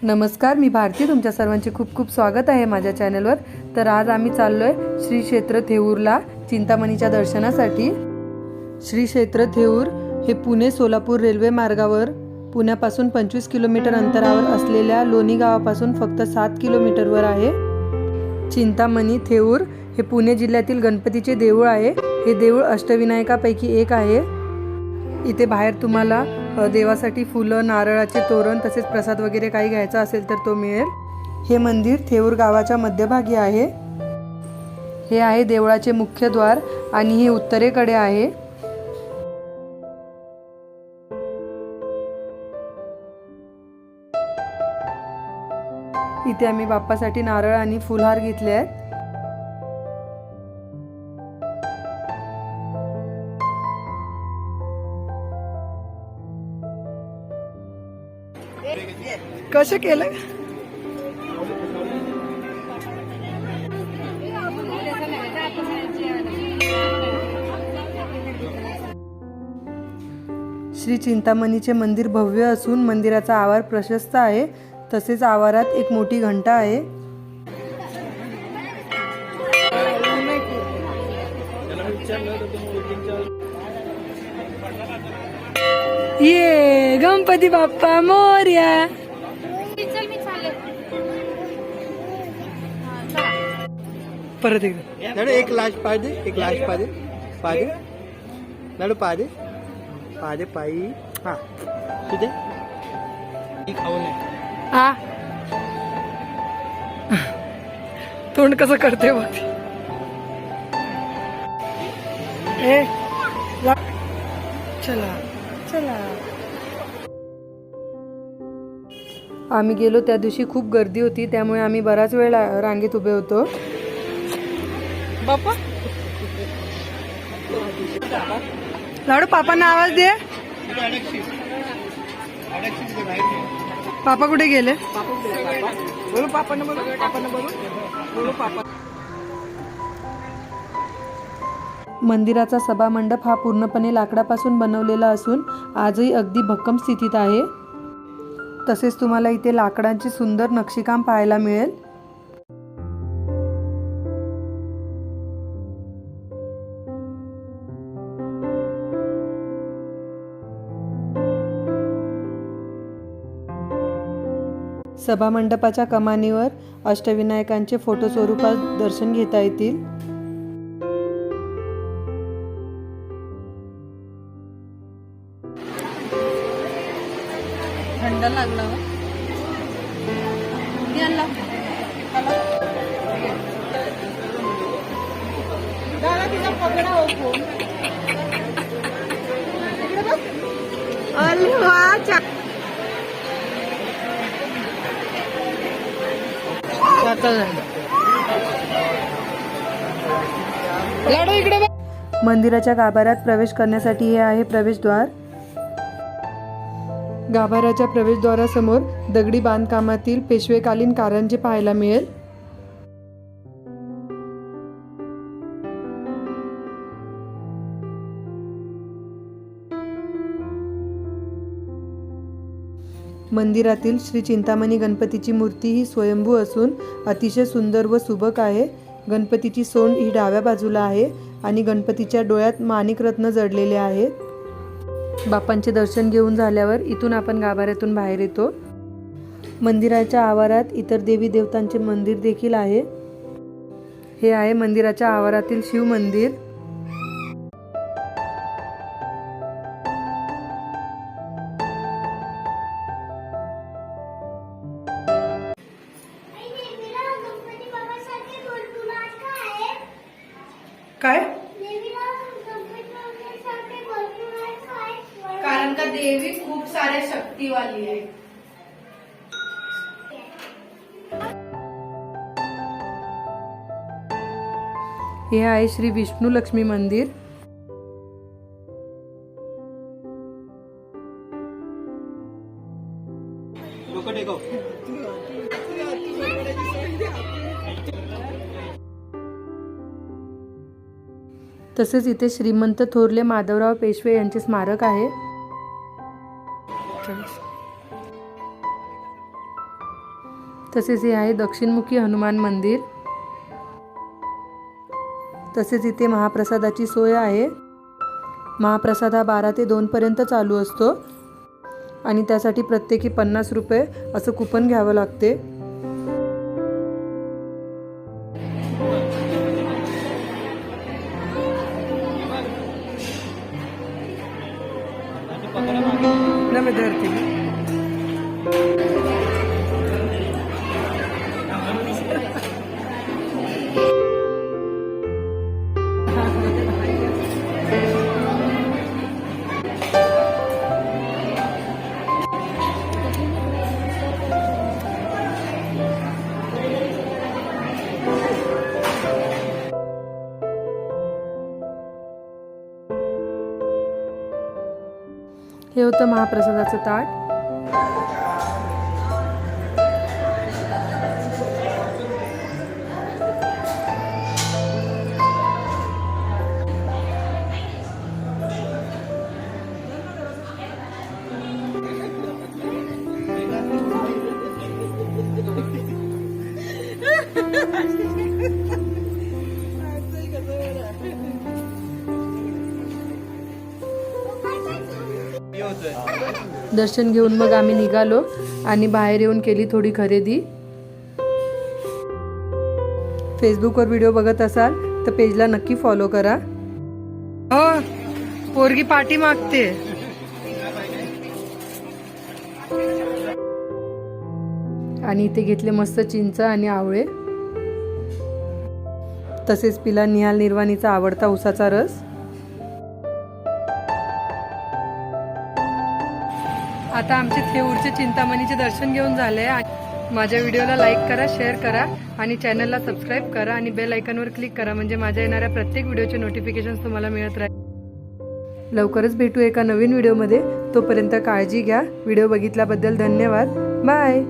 नमस्कार, मी भारती. तुमच्या सर्वांचे खूप खूप स्वागत आहे माझ्या चॅनलवर. तर आज आम्ही चाललोय श्री क्षेत्र थेऊरला चिंतामणीच्या दर्शनासाठी. श्री क्षेत्र थेऊर हे पुणे सोलापूर रेल्वे मार्गावर पुण्यापासून 25 किलोमीटर अंतरावर असलेल्या लोणी गावापासून फक्त 7 किलोमीटरवर आहे. चिंतामणी थेऊर हे पुणे जिल्ह्यातील गणपतीचे देऊळ आहे. हे देऊळ अष्टविनायकापैकी एक आहे. इथे बाहेर तुम्हाला देवासाठी फुलं, नारळाचे तोरण तसेच प्रसाद वगैरे काही घ्यायचा असेल तर तो मिळेल. हे मंदिर थेऊर गावाच्या मध्यभागी आहे. हे आहे देवळाचे मुख्य द्वार आणि हे उत्तरेकडे आहे. इथे आम्ही बाप्पासाठी नारळ आणि फुलहार घेतले आहेत. कसं केलं? श्री चिंतामणीचे मंदिर भव्य असून मंदिराचा आवार प्रशस्त आहे. तसेच आवारात एक मोठी घंटा आहे. ये गणपती बाप्पा मोरया. परत एकदा एक लाश पाहिजे, एक लाश पाहिजे पाहिजे नड पाहिजे पाहिजे पायी. हा तिथे खाऊ नये. हा तोंड कसं करते बघ. चला चला. आम्ही गेलो त्या दिवशी खूप गर्दी होती, त्यामुळे आम्ही बराच वेळ रांगेत उभे होतो. बाप्पा लाडू, पापांना आवाज दे. पापा कुठे गेले? बोलू पापांना, बोलू पापांना, बोलू पापा. मंदिराचा सभामंडप हा पूर्णपणे लाकडापासून बनवलेला असून आजही अगदी भक्कम स्थितीत आहे. तसेच तुम्हाला इथे लाकडांचे सुंदर नक्षीकाम पाहायला मिळेल. सभामंडपाच्या कमानीवर अष्टविनायकांचे फोटो स्वरूपात दर्शन घेता येतील. थंड लागला. मंदिराच्या गाभाऱ्यात प्रवेश करण्यासाठी हे आहे प्रवेशद्वार. गाभाऱ्याच्या प्रवेशद्वारासमोर दगडी बांधकामातील पेशवेकालीन कारंजे पाहायला मिळेल. मंदिरातील श्री चिंतामणी गणपतीची मूर्ती ही स्वयंभू असून अतिशय सुंदर व सुबक आहे. गणपतीची सोंड ही डाव्या बाजूला आहे आणि गणपतीच्या डोळ्यात माणिकरत्न जडलेले आहेत. बाप्पांचे दर्शन घेऊन झाल्यावर इथून आपण गाभाऱ्यातून बाहेर येतो. मंदिराच्या आवारात इतर देवी देवतांचे मंदिर देखील आहे. हे आहे मंदिराच्या आवारातील शिव मंदिर. काय? कारण का देवी खूप साऱ्या शक्तीवाली आहे. हे आहे श्री विष्णू लक्ष्मी मंदिर. तसेच इथे श्रीमंत थोरले माधवराव पेशवे यांचे स्मारक आहे. तसेच हे आहे दक्षिणमुखी हनुमान मंदिर. तसेच इथे महाप्रसादाची सोय आहे. महाप्रसाद हा 12 ते 2 पर्यंत चालू असतो आणि त्यासाठी प्रत्येकी 50 रुपये असं कुपन घ्यावं लागते. हे होतं महाप्रसादाचं ताट. दर्शन घेऊन मग आम्ही निघालो आणि बाहेर येऊन केली थोडी खरेदी. फेसबुकवर व्हिडिओ बघत असाल तर पेजला नक्की फॉलो करा. हो, पोरगी पाठी मागते. आणि इथे घेतले मस्त चिंच आणि आवळे. तसेच पिला निहाल निर्वाणीचा आवडता उसाचा रस. आता आमचे थेऊरचे चिंतामणीचे दर्शन घेऊन झाले. माझ्या व्हिडिओला लाईक करा, शेअर करा आणि चॅनलला सबस्क्राईब करा आणि बेल आयकॉनवर क्लिक करा म्हणजे माझ्या येणाऱ्या प्रत्येक व्हिडिओचे नोटिफिकेशन तुम्हाला मिळत राहील. लवकरच भेटू एका नवीन व्हिडिओमध्ये. तोपर्यंत काळजी घ्या. व्हिडिओ बघितल्याबद्दल धन्यवाद. बाय.